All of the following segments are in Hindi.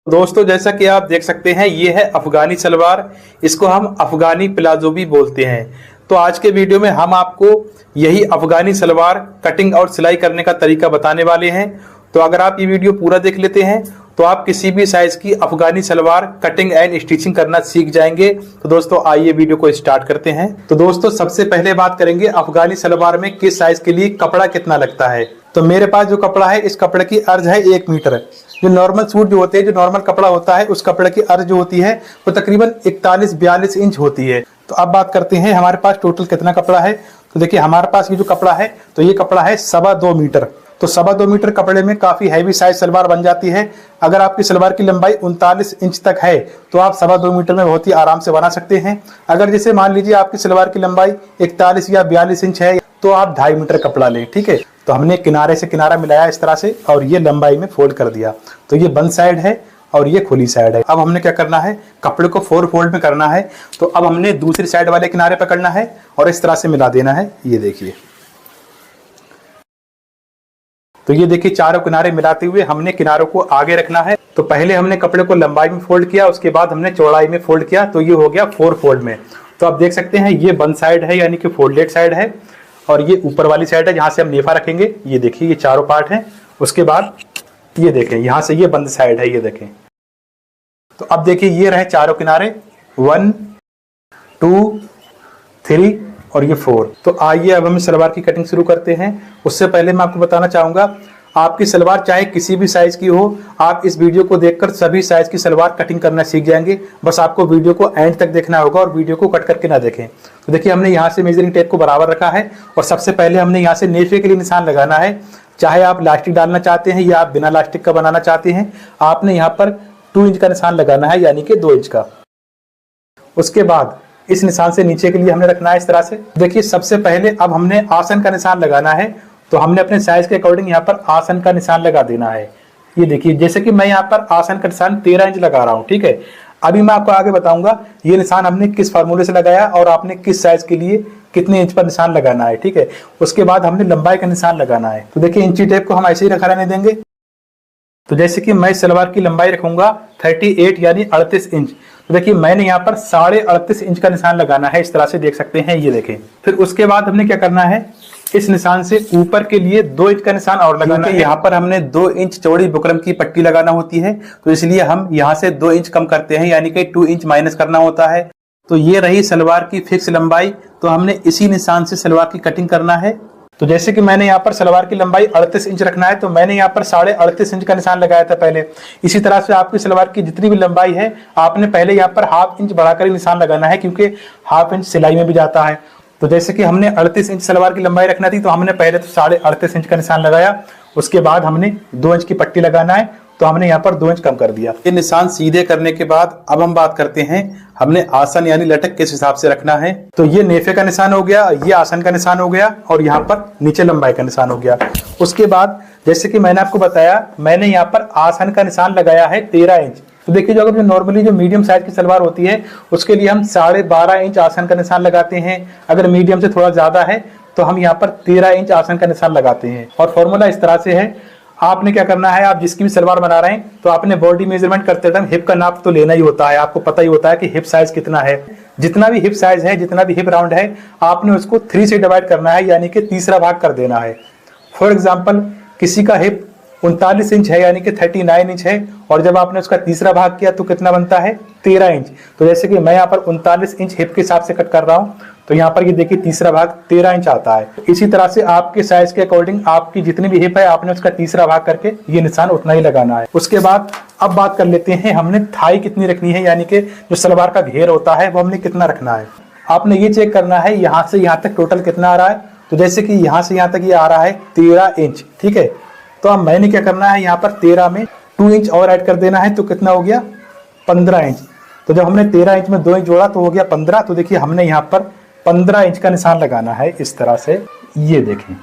दोस्तों जैसा कि आप देख सकते हैं ये है अफगानी सलवार। इसको हम अफगानी प्लाजो भी बोलते हैं। तो आज के वीडियो में हम आपको यही अफगानी सलवार कटिंग और सिलाई करने का तरीका बताने वाले हैं। तो अगर आप ये वीडियो पूरा देख लेते हैं तो आप किसी भी साइज की अफगानी सलवार कटिंग एंड स्टिचिंग करना सीख जाएंगे। तो दोस्तों आइए वीडियो को स्टार्ट करते हैं। तो दोस्तों सबसे पहले बात करेंगे अफगानी सलवार में किस साइज के लिए कपड़ा कितना लगता है। तो मेरे पास जो कपड़ा है इस कपड़े की अर्ज है 1 मीटर। जो नॉर्मल सूट जो होते हैं, जो नॉर्मल कपड़ा होता है, उस कपड़े की अर्ज जो होती है वो तकरीबन 41-42 इंच होती है। तो अब बात करते हैं हमारे पास टोटल कितना कपड़ा है। तो देखिए हमारे पास ये जो कपड़ा है तो ये कपड़ा है 2.25 मीटर। तो 2.25 मीटर कपड़े में काफी हैवी साइज सलवार बन जाती है। अगर आपकी सलवार की लंबाई 39 इंच तक है तो आप 2.25 मीटर में बहुत ही आराम से बना सकते हैं। अगर जैसे मान लीजिए आपकी सलवार की लंबाई 41 या 42 इंच है तो आप 2.5 मीटर कपड़ा लें, ठीक है। तो हमने किनारे से किनारा मिलाया इस तरह से और ये लंबाई में फोल्ड कर दिया। तो ये बंद साइड है और ये खुली साइड है। अब हमने क्या करना है, कपड़े को 4 फोल्ड में करना है। तो अब हमने दूसरी साइड वाले किनारे पकड़ना है और इस तरह से मिला देना है। ये देखिए, तो ये देखिए चारों किनारे मिलाते हुए हमने किनारों को आगे रखना है। तो पहले हमने कपड़े को लंबाई में फोल्ड किया, उसके बाद हमने चौड़ाई में फोल्ड किया, तो ये हो गया 4 फोल्ड में। तो आप देख सकते हैं ये बंद साइड है यानी कि फोल्डेड साइड है और ये ऊपर वाली साइड है जहां से हम नेफा रखेंगे। ये देखिए ये चारों पार्ट हैं। उसके बाद ये देखें यहां से ये बंद साइड है, ये देखें। तो अब देखिए ये रहे चारों किनारे 1 2 3 और ये 4। तो आइए अब हम सलवार की कटिंग शुरू करते हैं। उससे पहले मैं आपको बताना चाहूंगा, आपकी सलवार चाहे किसी भी साइज की हो, आप इस वीडियो को देखकर सभी साइज की सलवार कटिंग करना सीख जाएंगे। बस आपको वीडियो को एंड तक देखना होगा और वीडियो को कट करके ना देखें। तो देखिए हमने यहाँ से मेजरिंग टेप को बराबर रखा है और सबसे पहले हमने यहाँ से नेफे के लिए निशान लगाना है। चाहे आप लास्टिक डालना चाहते हैं या आप बिना लास्टिक का बनाना चाहते हैं, आपने यहाँ पर 2 इंच का निशान लगाना है यानी कि 2 इंच का। उसके बाद इस निशान से नीचे के लिए हमने रखना है इस तरह से। देखिए सबसे पहले अब हमने आसन का निशान लगाना है। तो हमने अपने साइज के अकॉर्डिंग यहाँ पर आसन का निशान लगा देना है। ये देखिए जैसे कि मैं यहाँ पर आसन का निशान 13 इंच लगा रहा हूँ, ठीक है। अभी मैं आपको आगे बताऊंगा ये निशान हमने किस फार्मूले से लगाया और आपने किस साइज के लिए कितने इंच पर निशान लगाना है, ठीक है। उसके बाद हमने लंबाई का निशान लगाना है। तो देखिए इंची टेप को हम ऐसे ही रखा रहने देंगे। तो जैसे कि मैं सलवार की लंबाई रखूंगा 38 यानी 38 इंच। तो देखिए मैंने यहाँ पर 38.5 इंच का निशान लगाना है, इस तरह से देख सकते हैं, ये देखें। फिर उसके बाद हमने क्या करना है, इस निशान से ऊपर के लिए 2 इंच का निशान और लगाना है। यहाँ पर हमने 2 इंच चौड़ी बुकरम की पट्टी लगाना होती है, तो इसलिए हम यहाँ से 2 इंच कम करते हैं यानी कि 2 इंच माइनस करना होता है। तो ये रही सलवार की फिक्स लंबाई। तो हमने इसी निशान से सलवार की कटिंग करना है। तो जैसे कि मैंने यहाँ पर सलवार की लंबाई 38 इंच रखना है, तो मैंने यहाँ पर 38.5 इंच का निशान लगाया था पहले। इसी तरह से आपकी सलवार की जितनी भी लंबाई है आपने पहले यहाँ पर 1/2 इंच बढ़ाकर ही निशान लगाना है, क्योंकि 1/2 इंच सिलाई में भी जाता है। तो जैसे कि हमने 38 इंच सलवार की लंबाई रखना थी, तो हमने पहले तो 38.5 इंच का निशान लगाया। उसके बाद हमने 2 इंच की पट्टी लगाना है, तो हमने यहाँ पर 2 इंच कम कर दिया। ये निशान सीधे करने के बाद अब हम बात करते हैं हमने आसन यानी लटक किस हिसाब से रखना है। तो ये नेफे का निशान हो गया, ये आसन का निशान हो गया और यहाँ पर नीचे लंबाई का निशान हो गया। उसके बाद जैसे कि मैंने आपको बताया, मैंने यहाँ पर आसन का निशान लगाया है 13 इंच। तो देखिए जो अगर जो नॉर्मली जो मीडियम साइज की सलवार होती है उसके लिए हम 12.5 इंच आसन का निशान लगाते हैं। अगर मीडियम से थोड़ा ज्यादा है तो हम यहाँ पर 13 इंच आसन का निशान लगाते हैं। और फॉर्मूला इस तरह से है, आपने क्या करना है, आप जिसकी भी सलवार बना रहे हैं तो आपने बॉडी मेजरमेंट करते टाइम हिप का नाप तो लेना ही होता है। आपको पता ही होता है कि हिप साइज कितना है। जितना भी हिप साइज है, जितना भी हिप राउंड है, आपने उसको 3 से डिवाइड करना है यानी कि तीसरा भाग कर देना है। फॉर एग्जाम्पल किसी का हिप 39 इंच है यानी कि 39 इंच है, और जब आपने उसका तीसरा भाग किया तो कितना बनता है, 13 इंच। तो जैसे कि मैं यहाँ पर 39 इंच हिप के हिसाब से कट कर रहा हूँ, तो यहाँ पर ये देखिए तीसरा भाग 13 इंच आता है। इसी तरह से आपके साइज के अकॉर्डिंग आपकी जितनी भी हिप है आपने उसका तीसरा भाग करके ये निशान उतना ही लगाना है। उसके बाद अब बात कर लेते हैं हमने थाई कितनी रखनी है, यानी कि जो सलवार का घेर होता है वो हमने कितना रखना है। आपने ये चेक करना है यहाँ से यहाँ तक टोटल कितना आ रहा है। तो जैसे कि यहाँ से यहाँ तक ये आ रहा है 13 इंच, ठीक है। तो अब मैंने क्या करना है, यहाँ पर 13 में 2 इंच और ऐड कर देना है, तो कितना हो गया 15 इंच। तो जब हमने 13 इंच में 2 इंच जोड़ा तो हो गया 15। तो देखिए हमने यहाँ पर 15 इंच का निशान लगाना है इस तरह से, ये देखें।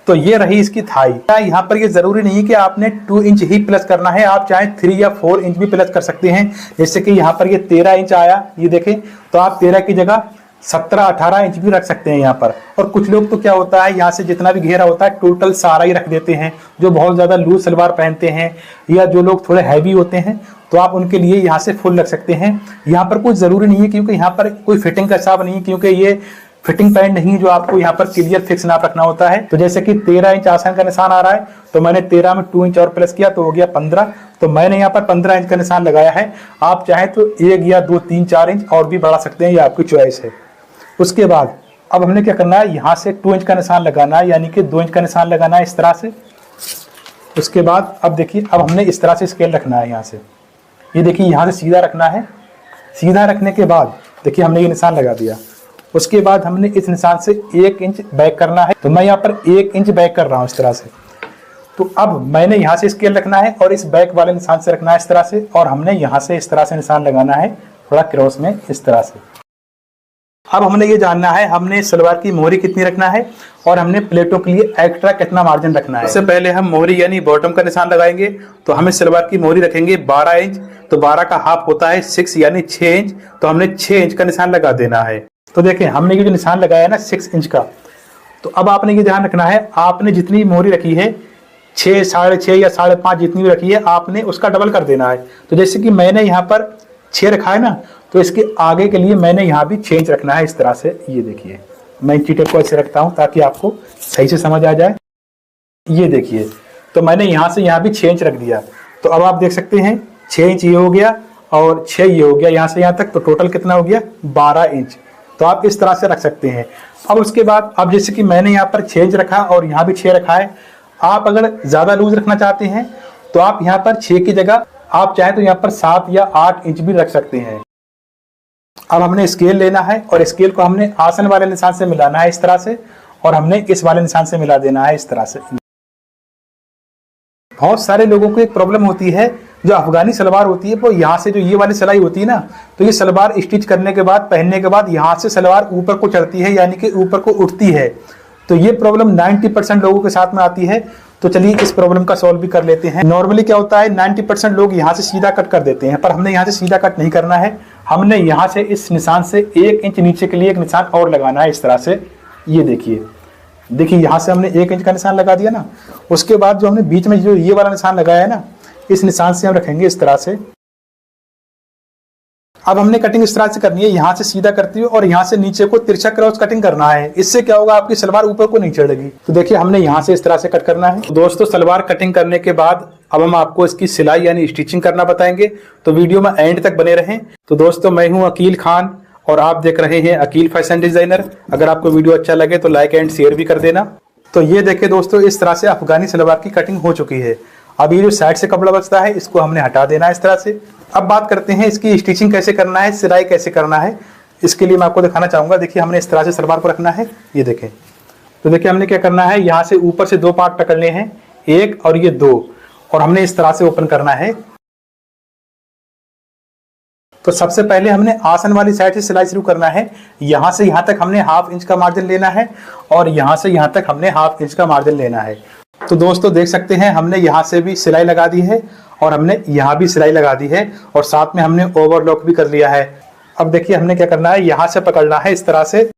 तो ये रही इसकी थाई। यहाँ पर ये जरूरी नहीं कि आपने 2 इंच ही प्लस करना है, आप चाहे 3 या 4 इंच भी प्लस कर सकते हैं। जैसे कि यहाँ पर ये 13 इंच आया, ये देखें। तो आप 13 की जगह 17-18 इंच भी रख सकते हैं यहाँ पर। और कुछ लोग तो क्या होता है, यहाँ से जितना भी घेरा होता है टोटल सारा ही रख देते हैं, जो बहुत ज़्यादा लूज सलवार पहनते हैं या जो लोग थोड़े हैवी होते हैं, तो आप उनके लिए यहाँ से फुल रख सकते हैं। यहाँ पर कुछ ज़रूरी नहीं है, क्योंकि यहाँ पर कोई फिटिंग का हिसाब नहीं है, क्योंकि ये फिटिंग पैंट नहीं है जो आपको यहाँ पर क्लियर फिक्स नाप रखना होता है। तो जैसे कि 13 इंच आसन का निशान आ रहा है, तो मैंने 13 में 2 इंच और प्लस किया तो हो गया 15। तो मैंने यहाँ पर 15 इंच का निशान लगाया है। आप चाहें तो 1 या 2, 3, 4 इंच और भी बढ़ा सकते हैं, ये आपकी चॉइस है। उसके बाद अब हमने क्या करना है, यहाँ से 2 इंच का निशान लगाना है, यानी कि 2 इंच का निशान लगाना है इस तरह से। उसके बाद अब देखिए, अब हमने इस तरह से स्केल रखना है यहाँ से, ये देखिए यहाँ से सीधा रखना है। सीधा रखने के बाद देखिए हमने ये निशान लगा दिया। उसके बाद हमने इस निशान से 1 इंच बैक करना है, तो मैं यहाँ पर 1 इंच बैक कर रहा हूँ इस तरह से। तो अब मैंने यहाँ से स्केल रखना है और इस बैक वाले निशान से रखना है इस तरह से, और हमने यहाँ से इस तरह से निशान लगाना है थोड़ा क्रॉस में इस तरह से। अब हमने ये जानना है हमने सलवार की मोहरी कितनी रखना है और हमने प्लेटों के लिए एक्स्ट्रा कितना मार्जिन रखना है। इससे पहले हम मोहरी यानी बॉटम का निशान लगाएंगे, तो हमें सलवार की मोहरी रखेंगे 12 इंच, तो 12 का हाफ होता है 6 यानी 6 इंच, तो हमने 6 इंच का निशान लगा देना है। तो देखें हमने ये जो निशान लगाया है ना 6 इंच का, तो अब आपने ये ध्यान रखना है, आपने जितनी मोहरी रखी है 6, 6.5 या 5.5 जितनी भी रखी है, आपने उसका डबल कर देना है। तो जैसे कि मैंने यहाँ पर 6 रखा है ना, तो इसके आगे के लिए मैंने यहाँ भी 6 इंच रखना है इस तरह से। ये देखिए मैं इंची टेप को ऐसे रखता हूँ ताकि आपको सही से समझ आ जाए। ये देखिए, तो मैंने यहाँ से यहाँ भी 6 इंच रख दिया। तो अब आप देख सकते हैं 6 इंच ये हो गया और 6 ये हो गया, यहाँ से यहाँ तक, तो टोटल कितना हो गया 12 इंच। तो आप इस तरह से रख सकते हैं। अब उसके बाद अब जैसे कि मैंने यहाँ पर 6 इंच रखा और यहाँ भी 6 रखा है, आप अगर ज़्यादा लूज रखना चाहते हैं तो आप यहाँ पर 6 की जगह आप चाहें तो यहाँ पर 7 या 8 इंच भी रख सकते हैं। अब हमने स्केल लेना है और स्केल को हमने आसन वाले निशान से मिलाना है इस तरह से, और हमने इस वाले निशान से मिला देना है इस तरह से। बहुत सारे लोगों को एक प्रॉब्लम होती है, जो अफगानी सलवार होती है वो यहाँ से जो ये वाली सिलाई होती है ना, तो ये सलवार स्टिच करने के बाद पहनने के बाद यहाँ से सलवार ऊपर को चढ़ती है, यानी कि ऊपर को उठती है। तो ये प्रॉब्लम 90% लोगों के साथ में आती है। तो चलिए इस प्रॉब्लम का सॉल्व भी कर लेते हैं। नॉर्मली क्या होता है 90% लोग यहाँ से सीधा कट कर देते हैं, पर हमने यहाँ से सीधा कट नहीं करना है। हमने यहाँ से इस निशान से 1 इंच नीचे के लिए एक निशान और लगाना है इस तरह से। ये देखिए यहाँ से हमने 1 इंच का निशान लगा दिया ना। उसके बाद जो हमने बीच में जो ये वाला निशान लगाया है ना, इस निशान से हम रखेंगे इस तरह से। अब हमने कटिंग इस तरह से करनी है, यहाँ से सीधा करते हुए और यहाँ से नीचे को तिरछा क्रॉस कटिंग करना है। इससे क्या होगा, आपकी सलवार ऊपर को नहीं चढ़ेगी। तो देखिए हमने यहाँ से इस तरह से कट करना है। तो दोस्तों सलवार कटिंग करने के बाद अब हम आपको इसकी सिलाई यानी स्टिचिंग करना बताएंगे, तो वीडियो में एंड तक बने रहें। तो दोस्तों मैं हूँ अकील खान और आप देख रहे हैं अकील फैशन डिजाइनर। अगर आपको वीडियो अच्छा लगे तो लाइक एंड शेयर भी कर देना। तो ये देखिए दोस्तों, इस तरह से अफगानी सलवार की कटिंग हो चुकी है। अब ये जो साइड से कपड़ा बचता है इसको हमने हटा देना है इस तरह से। अब बात करते हैं इसकी स्टिचिंग कैसे करना है, सिलाई कैसे करना है। इसके लिए मैं आपको दिखाना चाहूंगा। देखिए हमने इस तरह से सलवार को रखना है, ये देखें। तो देखिए हमने क्या करना है, यहाँ से ऊपर से 2 पार्ट पकड़ने हैं, 1 और ये 2, और हमने इस तरह से ओपन करना है। तो सबसे पहले हमने आसन वाली साइड से सिलाई शुरू करना है। यहाँ से यहाँ तक हमने 1/2 इंच का मार्जिन लेना है और यहाँ से यहाँ तक हमने 1/2 इंच का मार्जिन लेना है। तो दोस्तों देख सकते हैं हमने यहाँ से भी सिलाई लगा दी है और हमने यहाँ भी सिलाई लगा दी है और साथ में हमने ओवरलॉक भी कर लिया है। अब देखिए हमने क्या करना है, यहाँ से पकड़ना है इस तरह से।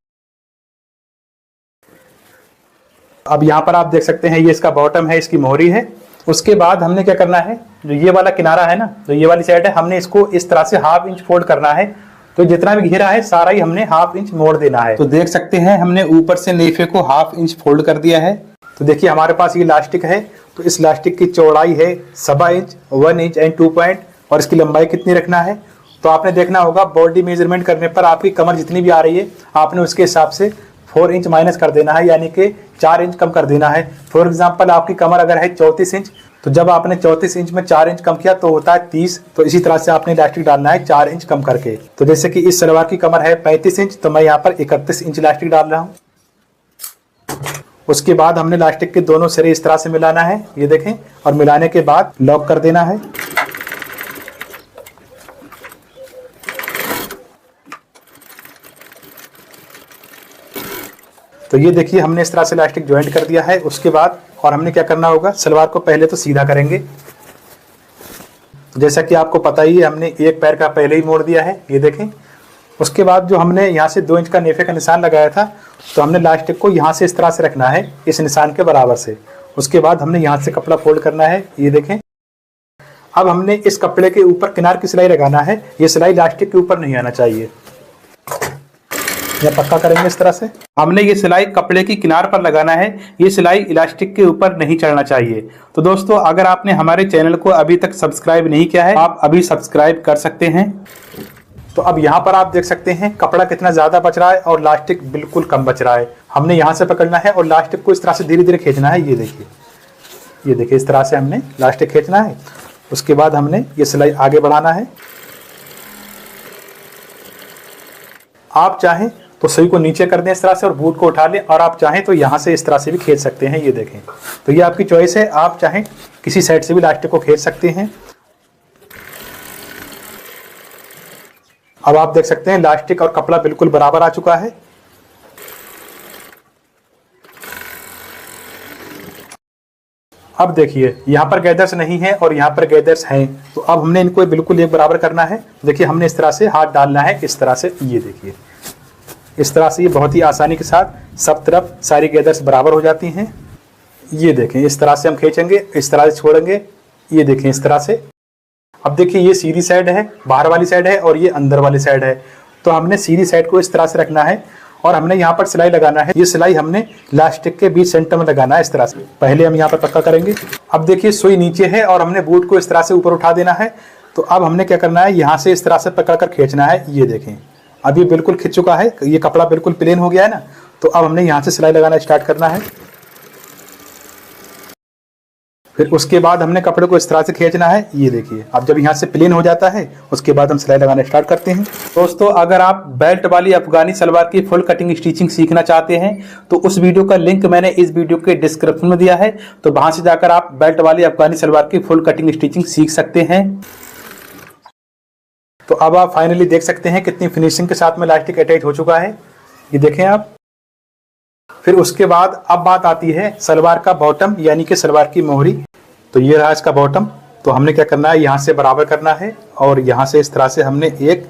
अब यहाँ पर आप देख सकते हैं ये इसका बॉटम है, इसकी मोहरी है। उसके बाद हमने क्या करना है, जो ये वाला किनारा है ना, जो ये वाली साइड है, हमने इसको इस तरह से 1/2 इंच फोल्ड करना है। तो जितना भी घेरा है सारा ही हमने 1/2 इंच मोड़ देना है। तो देख सकते हैं हमने ऊपर से नेफे को 1/2 इंच फोल्ड कर दिया है। तो देखिए हमारे पास ये इलास्टिक है, तो इस इलास्टिक की चौड़ाई है 1.25 इंच, 1 इंच एंड 2 पॉइंट, और इसकी लंबाई कितनी रखना है। तो आपने देखना होगा बॉडी मेजरमेंट करने पर आपकी कमर जितनी भी आ रही है आपने उसके हिसाब से 4 इंच माइनस कर देना है, यानी कि 4 इंच कम कर देना है। फॉर एग्जाम्पल आपकी कमर अगर है 34 इंच, तो जब आपने 34 इंच में 4 इंच कम किया तो होता है 30। तो इसी तरह से आपने इलास्टिक डालना है 4 इंच कम करके। तो जैसे कि इस सलवार की कमर है 35 इंच, तो मैं यहाँ पर 31 इंच इलास्टिक डाल रहा हूँ। उसके बाद हमने इलास्टिक के दोनों सिरे इस तरह से मिलाना है, ये देखें, और मिलाने के बाद लॉक कर देना है। तो ये देखिए हमने इस तरह से इलास्टिक ज्वाइंट कर दिया है। उसके बाद और हमने क्या करना होगा, सलवार को पहले तो सीधा करेंगे। तो जैसा कि आपको पता ही है हमने एक पैर का पहले ही मोड़ दिया है, ये देखें। उसके बाद जो हमने यहाँ से 2 इंच का नेफे का निशान लगाया था, तो हमने लास्टिक को यहाँ से इस तरह से रखना है, इस निशान के बराबर से। उसके बाद हमने यहाँ से कपड़ा फोल्ड करना है, ये देखें। अब हमने इस कपड़े के ऊपर किनार की सिलाई लगाना है, ये सिलाई लास्टिक के ऊपर नहीं आना चाहिए। यह पक्का करेंगे इस तरह से। हमने ये सिलाई कपड़े की किनार पर लगाना है, ये सिलाई इलास्टिक के ऊपर नहीं चढ़ना चाहिए। तो दोस्तों, अगर आपने हमारे चैनल को अभी तक सब्सक्राइब नहीं किया है, आप अभी सब्सक्राइब कर सकते हैं। तो अब यहाँ पर आप देख सकते हैं कपड़ा कितना ज्यादा बच रहा है और लास्टिक बिल्कुल कम बच रहा है। हमने यहाँ से पकड़ना है और लास्टिक को इस तरह से धीरे धीरे खींचना है। ये देखिए इस तरह से हमने लास्टिक खींचना है। उसके बाद हमने ये सिलाई आगे बढ़ाना है। आप चाहें तो सुई को नीचे कर दें इस तरह से और बूट को उठा लें, और आप चाहें तो यहाँ से इस तरह से भी खींच सकते हैं। ये देखें, तो ये आपकी चॉइस है। आप चाहें किसी साइड से भी लास्टिक को खींच सकते हैं। अब आप देख सकते हैं लास्टिक और कपड़ा बिल्कुल बराबर आ चुका है। अब देखिए यहाँ पर गैदर्स नहीं है और यहाँ पर गैदर्स हैं, तो अब हमने इनको बिल्कुल एक बराबर करना है। देखिए हमने इस तरह से हाथ डालना है, इस तरह से। ये देखिए इस तरह से ये बहुत ही आसानी के साथ सब तरफ सारी गैदर्स बराबर हो जाती हैं। ये देखें इस तरह से हम खींचेंगे, इस तरह से छोड़ेंगे। ये देखें इस तरह से। अब देखिए ये सीधी साइड है, बाहर वाली साइड है, और ये अंदर वाली साइड है। तो हमने सीधी साइड को इस तरह से रखना है और हमने यहाँ पर सिलाई लगाना है। ये सिलाई हमने लास्टिक के 20 सेंटर में लगाना है इस तरह से। पहले हम यहाँ पर पक्का करेंगे। अब देखिए सुई नीचे है और हमने बूट को इस तरह से ऊपर उठा देना है। तो अब हमने क्या करना है, यहाँ से इस तरह से पकड़ कर खींचना है। ये देखें अब ये बिल्कुल खिंच चुका है, ये कपड़ा बिल्कुल प्लेन हो गया है ना। तो अब हमने यहाँ से सिलाई लगाना स्टार्ट करना है। फिर उसके बाद हमने कपड़े को इस तरह से खींचना है। ये देखिए अब जब यहाँ से प्लेन हो जाता है, उसके बाद हम सिलाई लगाना स्टार्ट करते हैं। दोस्तों, अगर आप बेल्ट वाली अफगानी सलवार की फुल कटिंग स्टिचिंग सीखना चाहते हैं तो उस वीडियो का लिंक मैंने इस वीडियो के डिस्क्रिप्शन में दिया है, तो वहां से जाकर आप बेल्ट वाली अफगानी सलवार की फुल कटिंग स्टिचिंग सीख सकते हैं। तो अब आप फाइनली देख सकते हैं कितनी फिनिशिंग के साथ में इलास्टिक अटैच हो चुका है। ये देखें आप। फिर उसके बाद अब बात आती है सलवार का बॉटम, यानी कि सलवार की मोहरी। तो ये रहा इसका बॉटम। तो हमने क्या करना है, यहाँ से बराबर करना है और यहाँ से इस तरह से हमने एक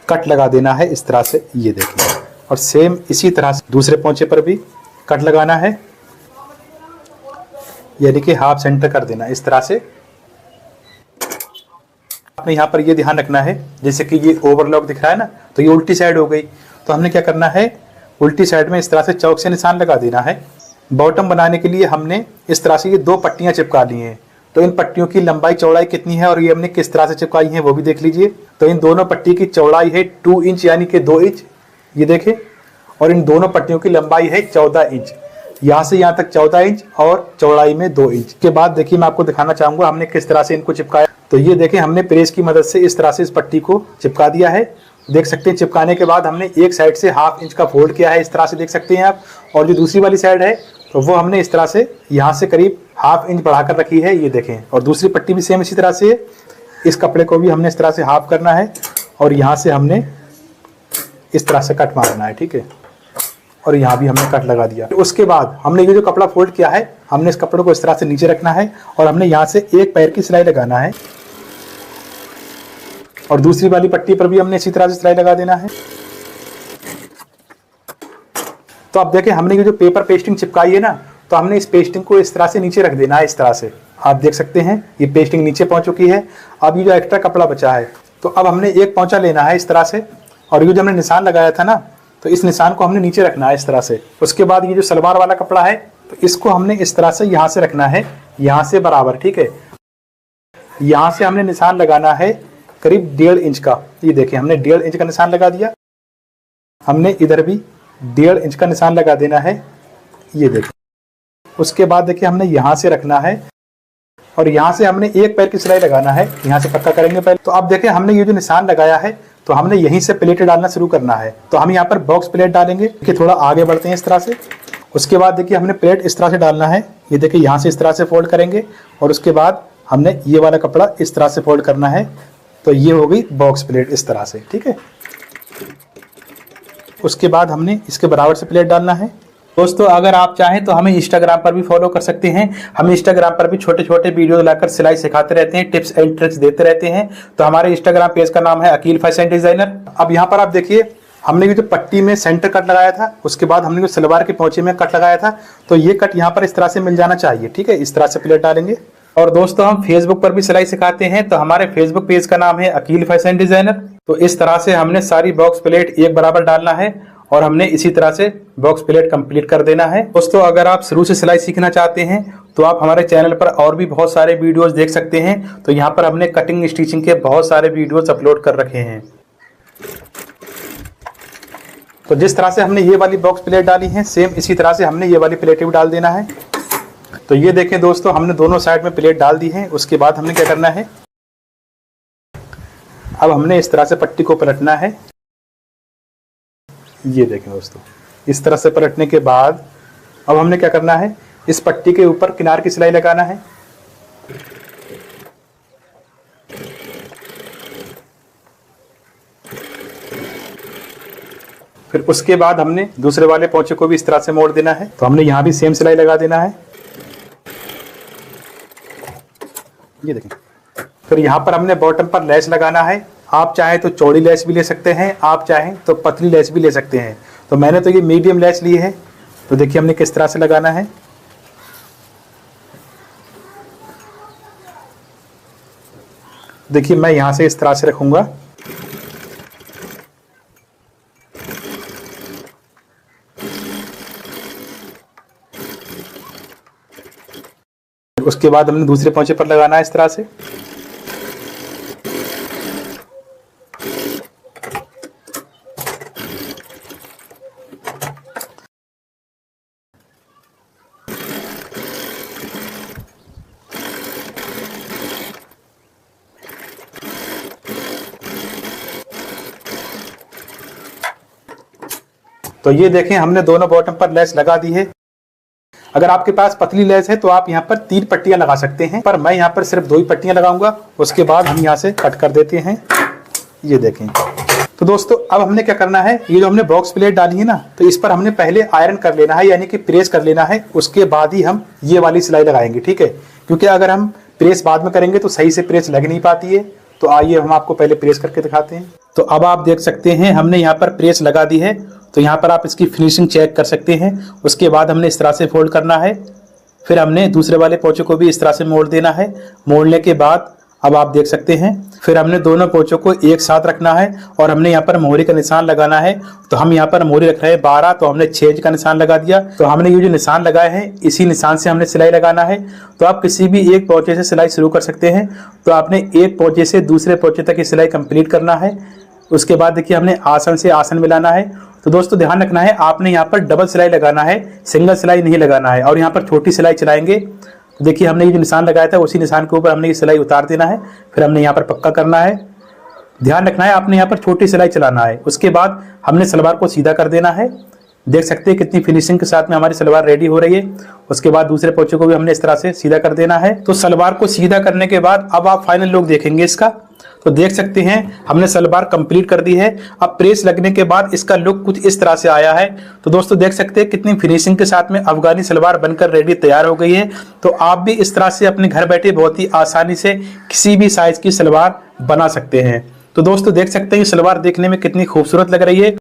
कट लगा देना है इस तरह से। ये देखिए, और सेम इसी तरह से दूसरे पोंचे पर भी कट लगाना है, यानी कि हाफ सेंटर कर देना इस तरह से। आपने यहाँ पर ये ध्यान रखना है, जैसे कि ये ओवरलॉक दिख रहा है ना, तो ये उल्टी साइड हो गई। तो हमने क्या करना है, उल्टी साइड में इस तरह से चौक से निशान लगा देना है। बॉटम बनाने के लिए हमने इस तरह से ये 2 पट्टियां चिपका ली हैं। तो इन पट्टियों की लंबाई चौड़ाई कितनी है और ये हमने किस तरह से चिपकाई है वो भी देख लीजिए। तो इन दोनों पट्टी की चौड़ाई है 2 इंच, यानी कि 2 इंच। ये देखें, और इन दोनों पट्टियों की लंबाई है 14 इंच। यहाँ से यहाँ तक 14 इंच और चौड़ाई में 2 इंच। के बाद देखिए मैं आपको दिखाना चाहूंगा हमने किस तरह से इनको चिपकाया। तो ये देखें, हमने प्रेस की मदद से इस तरह से इस पट्टी को चिपका दिया है। देख सकते हैं चिपकाने के बाद हमने एक साइड से हाफ इंच का फोल्ड किया है, इस तरह से देख सकते हैं आप। और जो दूसरी वाली साइड है तो वो हमने इस तरह से यहाँ से करीब हाफ इंच बढ़ाकर रखी है। ये देखें, और दूसरी पट्टी भी सेम इसी तरह से। इस कपड़े को भी हमने इस तरह से हाफ करना है और यहाँ से हमने इस तरह से कट मारना है, ठीक है। और यहाँ भी हमने कट लगा दिया। उसके बाद हमने ये जो कपड़ा फोल्ड किया है, हमने इस कपड़े को इस तरह से नीचे रखना है और हमने यहाँ से एक पैर की सिलाई लगाना है और दूसरी वाली पट्टी पर भी हमने इसी तरह से सिलाई लगा देना है। तो अब देखें, हमने ये जो पेपर पेस्टिंग चिपकाई है ना, तो हमने इस पेस्टिंग को इस तरह से नीचे रख देना है इस तरह से। आप देख सकते हैं ये पेस्टिंग नीचे पहुंच चुकी है। अब ये जो एक्स्ट्रा कपड़ा बचा है, तो अब हमने एक पोंचा लेना है इस तरह से, और ये जो हमने निशान लगाया था ना, तो इस निशान को हमने नीचे रखना है इस तरह से। उसके बाद ये जो सलवार वाला कपड़ा है, तो इसको हमने इस तरह से यहाँ से रखना है, यहाँ से बराबर, ठीक है। यहाँ से हमने निशान लगाना है करीब 1.5 इंच का। ये देखिए, हमने 1.5 इंच का निशान लगा दिया। हमने इधर भी 1.5 इंच का निशान लगा देना है। ये देखिए, उसके बाद देखिए हमने यहाँ से रखना है और यहाँ से हमने एक पैर की सिलाई लगाना है। यहाँ से पक्का करेंगे पहले। तो अब देखिए, हमने ये जो निशान लगाया है, तो हमने यहीं से प्लेट डालना शुरू करना है। तो हम यहाँ पर बॉक्स प्लेट डालेंगे कि थोड़ा आगे बढ़ते हैं इस तरह से। उसके बाद देखिए हमने प्लेट इस तरह से डालना है। ये देखिए, यहाँ से इस तरह से फोल्ड करेंगे और उसके बाद हमने ये वाला कपड़ा इस तरह से फोल्ड करना है। तो ये हो गई बॉक्स प्लेट इस तरह से, ठीक है। उसके बाद हमने इसके बराबर से प्लेट डालना है। दोस्तों अगर आप चाहें तो हमें इंस्टाग्राम पर भी फॉलो कर सकते हैं। हम इंस्टाग्राम पर भी छोटे छोटे वीडियो लाकर सिलाई सिखाते रहते हैं, टिप्स एंड ट्रिक्स देते रहते हैं। तो हमारे इंस्टाग्राम पेज का नाम है अकील फैशन डिजाइनर। अब यहाँ पर आप देखिए, हमने ये जो पट्टी में सेंटर कट लगाया था, उसके बाद हमने जो सलवार के पोंचे में कट लगाया था, तो ये कट यहाँ पर इस तरह से मिल जाना चाहिए। ठीक है, इस तरह से प्लेट डालेंगे। और दोस्तों हम फेसबुक पर भी सिलाई सिखाते हैं, तो हमारे फेसबुक पेज का नाम है अकील फैशन डिजाइनर। तो इस तरह से हमने सारी बॉक्स प्लेट एक बराबर डालना है और हमने इसी तरह से बॉक्स प्लेट कंप्लीट कर देना है। दोस्तों अगर आप शुरू से सिलाई सीखना चाहते हैं तो आप हमारे चैनल पर और भी बहुत सारे वीडियोस देख सकते हैं। तो यहाँ पर हमने कटिंग स्टिचिंग के बहुत सारे वीडियोस अपलोड कर रखे हैं। तो जिस तरह से हमने ये वाली बॉक्स प्लेट डाली है, सेम इसी तरह से हमने ये वाली प्लेट भी डाल देना है। तो ये देखें दोस्तों, हमने दोनों साइड में प्लेट डाल दी है। उसके बाद हमने क्या करना है, अब हमने इस तरह से पट्टी को पलटना है। ये देखें दोस्तों, इस तरह से पलटने के बाद अब हमने क्या करना है, इस पट्टी के ऊपर किनार की सिलाई लगाना है। फिर उसके बाद हमने दूसरे वाले पोंचे को भी इस तरह से मोड़ देना है। तो हमने यहाँ भी सेम सिलाई लगा देना है। ये देखें, फिर यहाँ पर हमने बॉटम पर लेस लगाना है। आप चाहें तो चौड़ी लेस भी ले सकते हैं, आप चाहें तो पतली लेस भी ले सकते हैं। तो मैंने तो ये मीडियम लेस ली है। तो देखिए हमने किस तरह से लगाना है। देखिए मैं यहाँ से इस तरह से रखूंगा। उसके बाद हमने दूसरे पोंचे पर लगाना है इस तरह से। तो ये देखें, हमने दोनों बॉटम पर लेस लगा दी है। अगर आपके पास पतली लेस है तो आप यहाँ पर 3 पट्टियां लगा सकते हैं, पर मैं यहाँ पर सिर्फ 2 ही पट्टियां लगाऊंगा। उसके बाद हम यहाँ से कट कर देते हैं। ये देखें। तो दोस्तों अब हमने क्या करना है, ये जो हमने बॉक्स प्लेट डाली है ना, तो इस पर हमने पहले आयरन कर लेना है, यानी कि प्रेस कर लेना है। उसके बाद ही हम ये वाली सिलाई लगाएंगे। ठीक है, क्योंकि अगर हम प्रेस बाद में करेंगे तो सही से प्रेस लग नहीं पाती है। तो आइए हम आपको पहले प्रेस करके दिखाते हैं। तो अब आप देख सकते हैं हमने यहाँ पर प्रेस लगा दी है। तो यहाँ पर आप इसकी फिनिशिंग चेक कर सकते हैं। उसके बाद हमने इस तरह से फोल्ड करना है। फिर हमने दूसरे वाले पोंचे को भी इस तरह से मोड़ देना है। मोड़ने के बाद अब आप देख सकते हैं, फिर हमने दोनों पोंचों को एक साथ रखना है और हमने यहाँ पर मोहरी का निशान लगाना है। तो हम यहाँ पर मोहरी रख रहे हैं 12, तो हमने 6 का निशान लगा दिया। तो हमने ये जो निशान लगाए हैं, इसी निशान से हमने सिलाई लगाना है। तो आप किसी भी एक पोंचे से सिलाई शुरू कर सकते हैं। तो आपने एक पोंचे से दूसरे पोंचे तक की सिलाई कंप्लीट करना है। उसके बाद देखिए हमने आसन से आसन मिलाना है। तो दोस्तों ध्यान रखना है, आपने यहाँ पर डबल सिलाई लगाना है, सिंगल सिलाई नहीं लगाना है। और यहाँ पर छोटी सिलाई चलाएंगे। तो देखिए हमने ये जो निशान लगाया था, उसी निशान के ऊपर हमने ये सिलाई उतार देना है। फिर हमने यहाँ पर पक्का करना है। ध्यान रखना है, आपने यहाँ पर छोटी सिलाई चलाना है। उसके बाद हमने सलवार को सीधा कर देना है। देख सकते हैं कितनी फिनिशिंग के साथ में हमारी सलवार रेडी हो रही है। उसके बाद दूसरे पोंचे को भी हमने इस तरह से सीधा कर देना है। तो सलवार को सीधा करने के बाद अब आप फाइनल लुक देखेंगे इसका। तो देख सकते हैं हमने सलवार कंप्लीट कर दी है। अब प्रेस लगने के बाद इसका लुक कुछ इस तरह से आया है। तो दोस्तों देख सकते हैं कितनी फिनिशिंग के साथ में अफगानी सलवार बनकर रेडी तैयार हो गई है। तो आप भी इस तरह से अपने घर बैठे बहुत ही आसानी से किसी भी साइज की सलवार बना सकते हैं। तो दोस्तों देख सकते हैं ये सलवार देखने में कितनी खूबसूरत लग रही है।